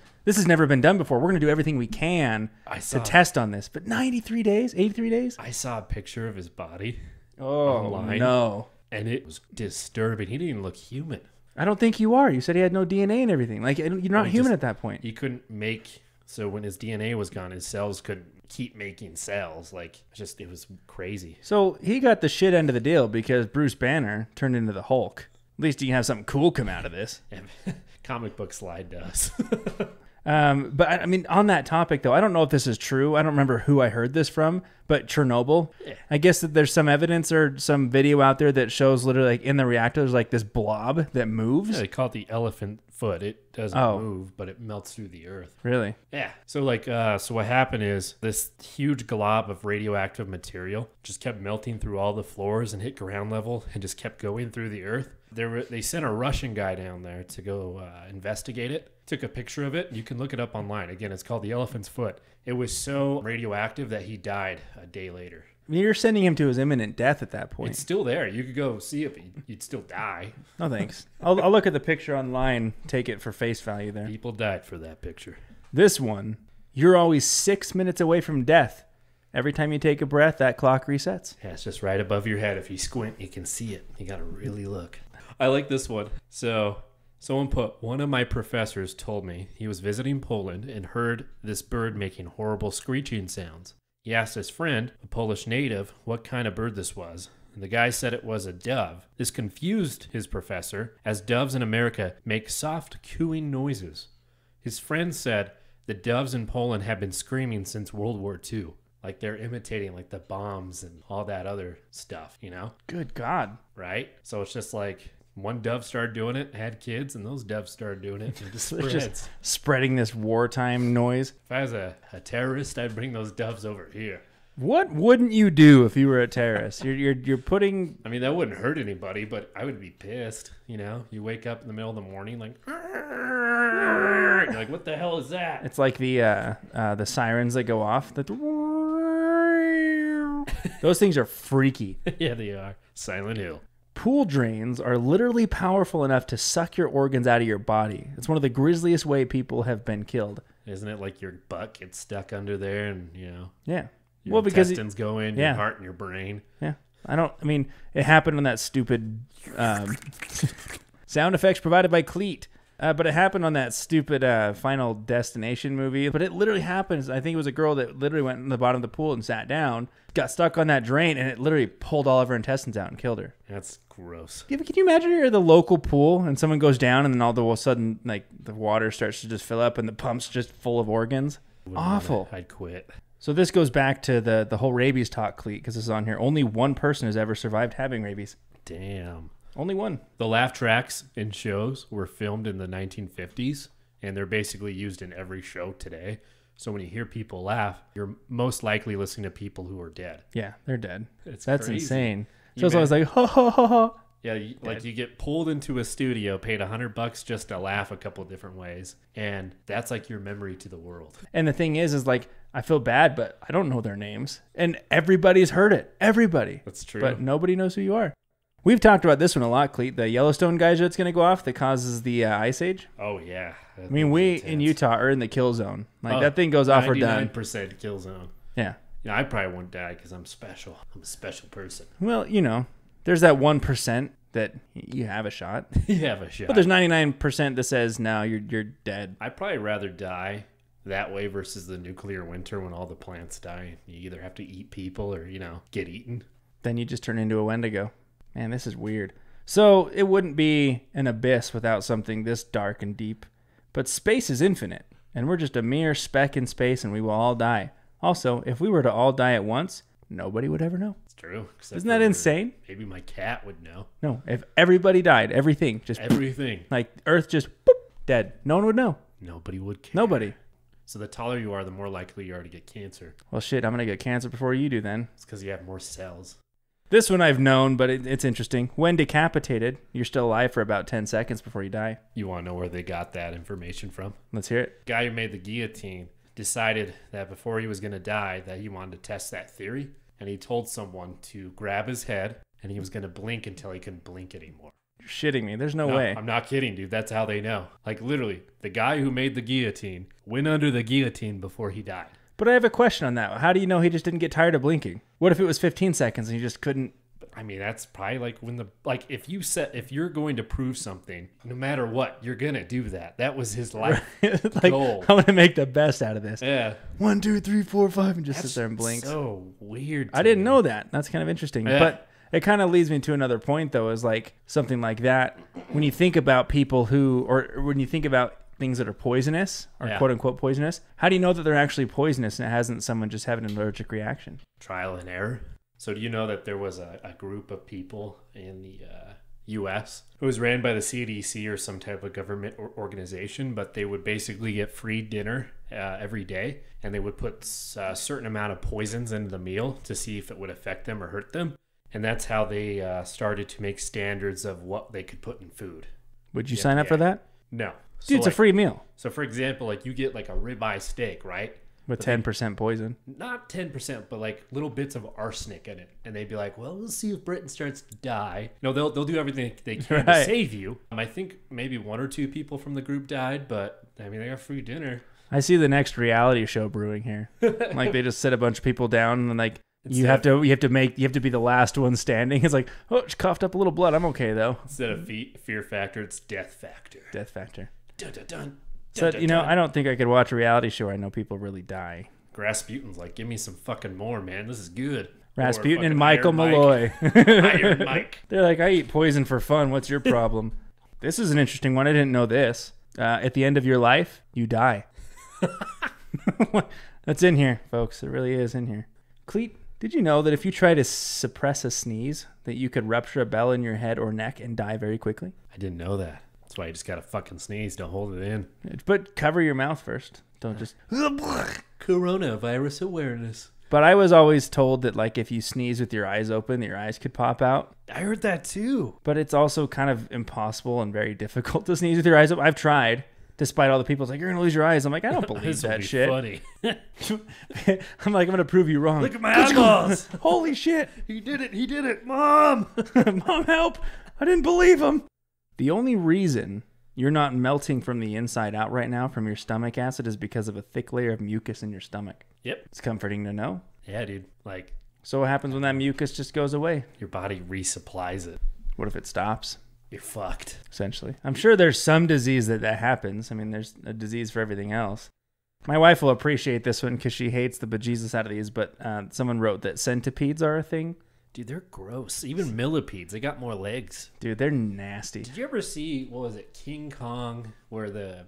never been done before. We're going to do everything we can to test on this. But 93 days, 83 days? I saw a picture of his body online. No. And it was disturbing. He didn't even look human. I don't think you are. You said he had no DNA and everything. Like, you're not human at that point. He couldn't make... So when his DNA was gone, his cells couldn't keep making cells. Like, it was crazy. So he got the shit end of the deal because Bruce Banner turned into the Hulk. At least you can have something cool come out of this. Comic book slide does. But I mean, on that topic though, I don't know if this is true. I don't remember who I heard this from, but Chernobyl. Yeah. I guess that there's some evidence or some video out there that shows literally like in the reactor there's like this blob that moves. Yeah, they call it the elephant foot. It doesn't move, but it melts through the earth. Really? Yeah. So so what happened is this huge glob of radioactive material just kept melting through all the floors and hit ground level and just kept going through the earth. They sent a Russian guy down there to go investigate it. Took a picture of it. You can look it up online. Again, it's called the elephant's foot. It was so radioactive that he died a day later. I mean, you're sending him to his imminent death at that point. It's still there. You could go see it, but you'd still die. No, thanks. I'll look at the picture online, take it for face value there. People died for that picture. This one, you're always 6 minutes away from death. Every time you take a breath, that clock resets. Yeah, it's just right above your head. If you squint, you can see it. You got to really look. I like this one. So... Someone put, one of my professors told me he was visiting Poland and heard this bird making horrible screeching sounds. He asked his friend, a Polish native, what kind of bird this was. And the guy said it was a dove. This confused his professor, as doves in America make soft cooing noises. His friend said the doves in Poland have been screaming since World War II. Like they're imitating like the bombs and all that other stuff, you know? Good God. Right? So it's just like... One dove started doing it, had kids, and those doves started doing it. And it just spreads. Just spreading this wartime noise. If I was a terrorist, I'd bring those doves over here. What wouldn't you do if you were a terrorist? You're putting... I mean, that wouldn't hurt anybody, but I would be pissed, you know? You wake up in the middle of the morning like... You're like, what the hell is that? It's like the sirens that go off. Those things are freaky. Yeah, they are. Silent Hill. Pool drains are literally powerful enough to suck your organs out of your body. It's one of the grisliest way people have been killed. Isn't it like your butt gets stuck under there and, you know? Yeah. Your intestines go in, your heart and your brain. Yeah. It happened on that stupid sound effects provided by Cleat. But it happened on that stupid Final Destination movie. But it literally happens. I think it was a girl that literally went in the bottom of the pool and sat down, got stuck on that drain, and it literally pulled all of her intestines out and killed her. That's gross. Can you imagine you're at the local pool and someone goes down and then all of a sudden like the water starts to just fill up and the pump's just full of organs? Awful. I'd quit. So this goes back to the whole rabies talk, Cleat, because this is on here. Only one person has ever survived having rabies. Damn. Only one. The laugh tracks in shows were filmed in the 1950s, and they're basically used in every show today. So when you hear people laugh, you're most likely listening to people who are dead. Yeah, they're dead. That's crazy. Insane. So it's I always like, ha, ha, ha, ha. Yeah, like you get pulled into a studio, paid $100 just to laugh a couple different ways, and that's like your memory to the world. And the thing is like, I feel bad, but I don't know their names. And everybody's heard it. Everybody. That's true. But nobody knows who you are. We've talked about this one a lot, Cleat. The Yellowstone geyser that's going to go off that causes the ice age. Oh, yeah. I mean, we in Utah are in the kill zone. Like, that thing goes off, we're done. 99% kill zone. Yeah. Yeah, I probably won't die because I'm special. I'm a special person. Well, you know, there's that 1% that you have a shot. You have a shot. But there's 99% that says, no, you're dead. I'd probably rather die that way versus the nuclear winter when all the plants die. You either have to eat people or, you know, get eaten. Then you just turn into a Wendigo. Man, this is weird. So it wouldn't be an abyss without something this dark and deep. But space is infinite, and we're just a mere speck in space, and we will all die. Also, if we were to all die at once, nobody would ever know. It's true. Isn't that insane? Maybe my cat would know. No, if everybody died, everything. Like Earth just, boop, dead. No one would know. Nobody would care. Nobody. So the taller you are, the more likely you are to get cancer. Well, shit, I'm going to get cancer before you do then. It's because you have more cells. This one I've known, but it's interesting. When decapitated, you're still alive for about 10 seconds before you die. You want to know where they got that information from? Let's hear it. The guy who made the guillotine decided that before he was going to die that he wanted to test that theory. And he told someone to grab his head and he was going to blink until he couldn't blink anymore. You're shitting me. There's no way. I'm not kidding, dude. That's how they know. Like, literally, the guy who made the guillotine went under the guillotine before he died. But I have a question on that. How do you know he just didn't get tired of blinking? What if it was 15 seconds and he just couldn't? I mean, that's probably like if you're going to prove something, no matter what, you're going to do that. That was his life goal. I'm going to make the best out of this. Yeah. 1, 2, 3, 4, 5, and just sit there and blink. So weird. I didn't know that. That's kind of interesting. Yeah. But it kind of leads me to another point, though, is like something like that. When you think about people who, or when you think about things that are poisonous or quote unquote poisonous, how do you know that they're actually poisonous and it hasn't someone just having an allergic reaction? Trial and error. So do you know that there was a group of people in the U.S. who was ran by the CDC or some type of government organization, but they would basically get free dinner every day, and they would put a certain amount of poisons into the meal to see if it would affect them or hurt them. And that's how they started to make standards of what they could put in food. Would you sign up for that? No. Dude, it's a free meal. So, for example, like you get like a ribeye steak, right? With 10% poison. Not 10%, but like little bits of arsenic in it. And they'd be like, well, we'll see if Britain starts to die. No, they'll do everything they can to save you. I think maybe 1 or 2 people from the group died, but I mean, they got free dinner. I see the next reality show brewing here. Like they just sit a bunch of people down and like you have to be the last one standing. It's like, oh, just coughed up a little blood. I'm okay though. Instead of fear factor, it's death factor. Death factor. Dun, dun, dun. So, you know, I don't think I could watch a reality show where I know people really die. Rasputin's like, give me some fucking more, man. This is good. Rasputin and Michael Malloy. Iron Mike. They're like, I eat poison for fun. What's your problem? This is an interesting one. I didn't know this. At the end of your life, you die. That's in here, folks. It really is in here. Cleet, did you know that if you try to suppress a sneeze, that you could rupture a bell in your head or neck and die very quickly? I didn't know that. That's why you just gotta fucking sneeze. Don't hold it in. But cover your mouth first. Don't just... Coronavirus awareness. But I was always told that, like, if you sneeze with your eyes open, your eyes could pop out. I heard that too. But it's also kind of impossible and very difficult to sneeze with your eyes open. I've tried, despite all the people's like, you're going to lose your eyes. I'm like, I don't believe that shit. Funny. I'm like, I'm going to prove you wrong. Look at my eyeballs. Holy shit. He did it. Mom. Mom, help. I didn't believe him. The only reason you're not melting from the inside out right now from your stomach acid is because of a thick layer of mucus in your stomach. Yep. It's comforting to know. Yeah, dude. Like, so what happens when that mucus just goes away? Your body resupplies it. What if it stops? You're fucked. Essentially. I'm sure there's some disease that happens. I mean, there's a disease for everything else. My wife will appreciate this one because she hates the bejesus out of these, but someone wrote that centipedes are a thing. Dude, they're gross. Even millipedes, they got more legs. Dude, they're nasty. Did you ever see, what was it, King Kong, where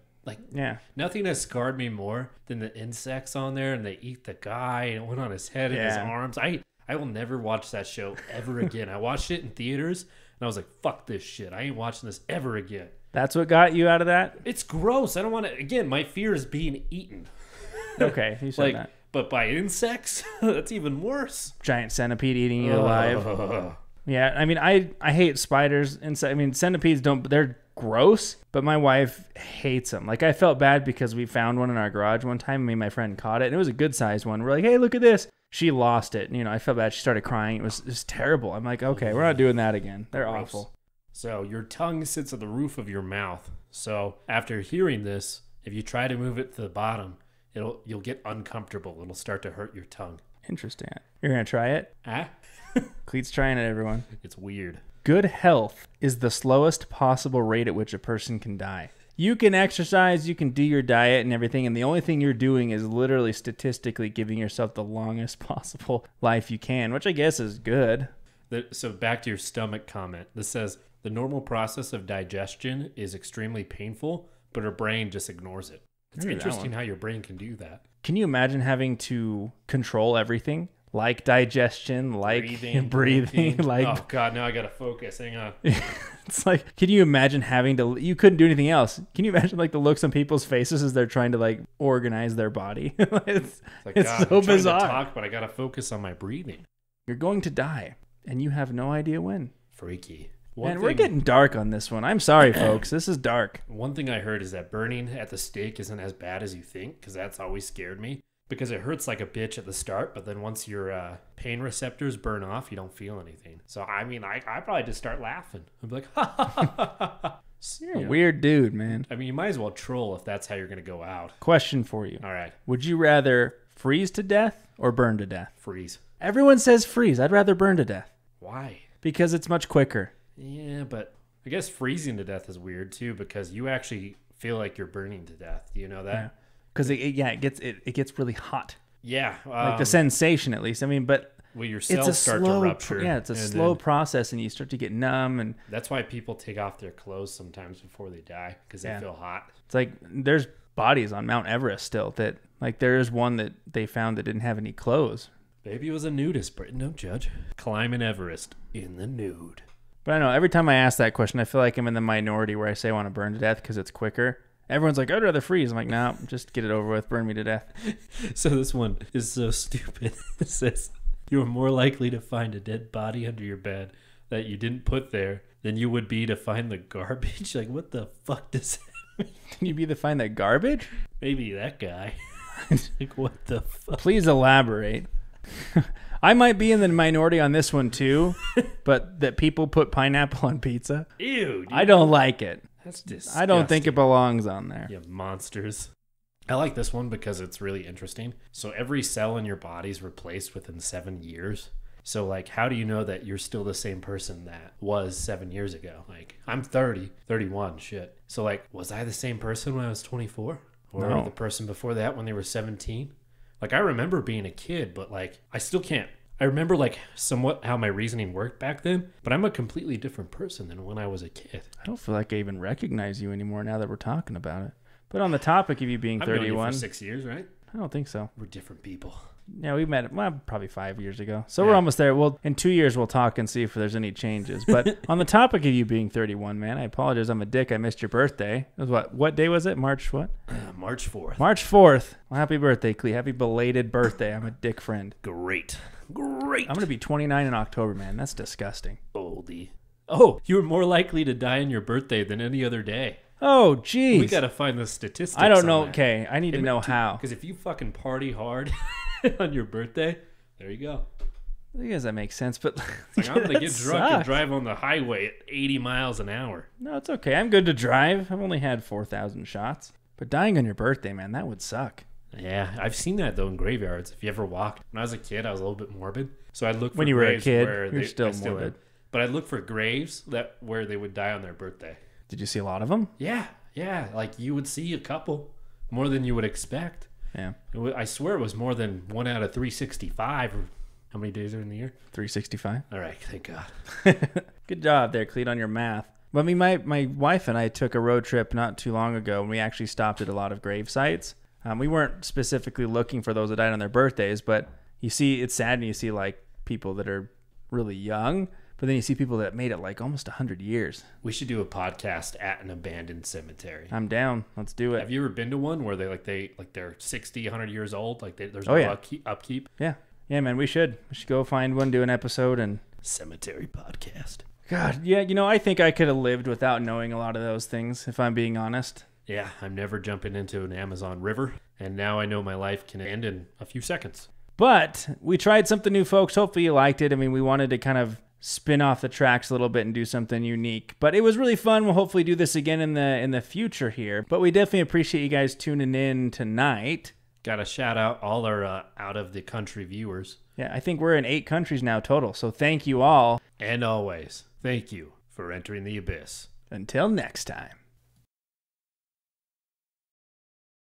nothing has scarred me more than the insects on there, and they eat the guy, and it went on his head and his arms. I will never watch that show ever again. I watched it in theaters, and I was like, fuck this shit. I ain't watching this ever again. That's what got you out of that? It's gross. I don't want to, again, my fear is being eaten. Okay, you said that. But by insects, that's even worse. Giant centipede eating you alive. Yeah, I mean, I hate spiders. I mean, centipedes they're gross, but my wife hates them. Like, I felt bad because we found one in our garage one time. Me and my friend caught it, and it was a good-sized one. We're like, hey, look at this. She lost it. You know, I felt bad. She started crying. It was terrible. I'm like, okay, we're not doing that again. They're gross. Awful. So your tongue sits at the roof of your mouth. So after hearing this, if you try to move it to the bottom, you'll get uncomfortable. It'll start to hurt your tongue. Interesting. You're going to try it? Cleet's trying it, everyone. It's weird. Good health is the slowest possible rate at which a person can die. You can exercise, you can do your diet and everything, and the only thing you're doing is literally statistically giving yourself the longest possible life you can, which I guess is good. So back to your stomach comment. This says, the normal process of digestion is extremely painful, but our brain just ignores it. It's interesting how your brain can do that. Can you imagine having to control everything? Like digestion, like breathing. Like, oh, God, now I got to focus. Hang on. It's like, can you imagine you couldn't do anything else. Can you imagine like the looks on people's faces as they're trying to like organize their body? it's like, God, so I'm trying bizarre. to talk, but I got to focus on my breathing. You're going to die, and you have no idea when. Freaky. We're getting dark on this one. I'm sorry, folks. This is dark. One thing I heard is that burning at the stake isn't as bad as you think, because that's always scared me. Because it hurts like a bitch at the start, but then once your pain receptors burn off, you don't feel anything. So, I mean, I probably just start laughing. I'd be like, ha, ha, ha, ha, ha. You're a weird dude, man. I mean, you might as well troll if that's how you're going to go out. Question for you. All right. Would you rather freeze to death or burn to death? Freeze. Everyone says freeze. I'd rather burn to death. Why? Because it's much quicker. Yeah, but I guess freezing to death is weird, too, because you actually feel like you're burning to death. Do you know that? Because it gets really hot. Yeah. Like the sensation, at least. I mean, but well, your cells start to rupture. It's a slow process, and you start to get numb. And that's why people take off their clothes sometimes before they die, because they feel hot. It's like there's bodies on Mount Everest still that, like, there is one that they found that didn't have any clothes. Maybe it was a nudist, but no judge. Climbing Everest in the nude. But I know every time I ask that question, I feel like I'm in the minority where I say I want to burn to death because it's quicker. Everyone's like, I'd rather freeze. I'm like, no, just get it over with. Burn me to death. So this one is so stupid. It says, you are more likely to find a dead body under your bed that you didn't put there than you would be to find the garbage. Like, what the fuck does that mean? Can you be to find that garbage? Maybe that guy. Like, what the fuck? Please elaborate. I might be in the minority on this one too, but that people put pineapple on pizza. Ew, dude. I don't like it. That's disgusting. I don't think it belongs on there. You monsters. I like this one because it's really interesting. So every cell in your body is replaced within 7 years. So, like, how do you know that you're still the same person that was 7 years ago? Like, I'm 30, 31, shit. So, like, was I the same person when I was 24? Or No. the person before that when they were 17? Like, I remember being a kid, but, like, I still can't. I remember, like, somewhat how my reasoning worked back then, but I'm a completely different person than when I was a kid. I don't feel like I even recognize you anymore now that we're talking about it. But on the topic of you being I've known 31, you for 6 years, right? I don't think so. We're different people. Yeah, we met probably 5 years ago. So we're almost there. Well, in 2 years, we'll talk and see if there's any changes. But on the topic of you being 31, man, I apologize. I'm a dick. I missed your birthday. It was what day was it? March what? March 4th. March 4th. Well, happy birthday, Clee. Happy belated birthday. I'm a dick friend. Great. I'm going to be 29 in October, man. That's disgusting. Oldie. Oh, you were more likely to die on your birthday than any other day. Oh, geez. We got to find the statistics. I don't know. on that. Okay, I need to know how. Because if you fucking party hard on your birthday, there you go. I guess that makes sense, but Like, I'm going to get drunk and sucks. drive on the highway at 80 miles an hour. No, it's okay. I'm good to drive. I've only had 4,000 shots. But dying on your birthday, man, that would suck. Yeah, I've seen that, though, in graveyards. If you ever walked. When I was a kid, I was a little bit morbid. So I'd look for When you were a graves kid, where you're still I morbid. am. But I'd look for graves where they would die on their birthday. Did you see a lot of them? Yeah. Like, you would see a couple. More than you would expect. Yeah. I swear it was more than 1 out of 365. Or how many days are in the year? 365. All right, thank God. Good job there, Cleet, on your math. But I mean, my wife and I took a road trip not too long ago, and we actually stopped at a lot of grave sites. We weren't specifically looking for those that died on their birthdays, but you see, it's sad, and you see like people that are really young, but then you see people that made it like almost 100 years. We should do a podcast at an abandoned cemetery. I'm down. Let's do it. Have you ever been to one where they're 60, 100 years old? Like there's upkeep? Yeah, man, we should go find one, do an episode, and Cemetery podcast. God, yeah, I think I could have lived without knowing a lot of those things, if I'm being honest. Yeah, I'm never jumping into an Amazon river, and now I know my life can end in a few seconds. But we tried something new, folks. Hopefully you liked it. I mean, we wanted to kind of spin off the tracks a little bit and do something unique. But it was really fun. We'll hopefully do this again in the future here. But we definitely appreciate you guys tuning in tonight. Got to shout out all our out-of-the-country viewers. Yeah, I think we're in 8 countries now total. So thank you all. And always, thank you for entering the abyss. Until next time.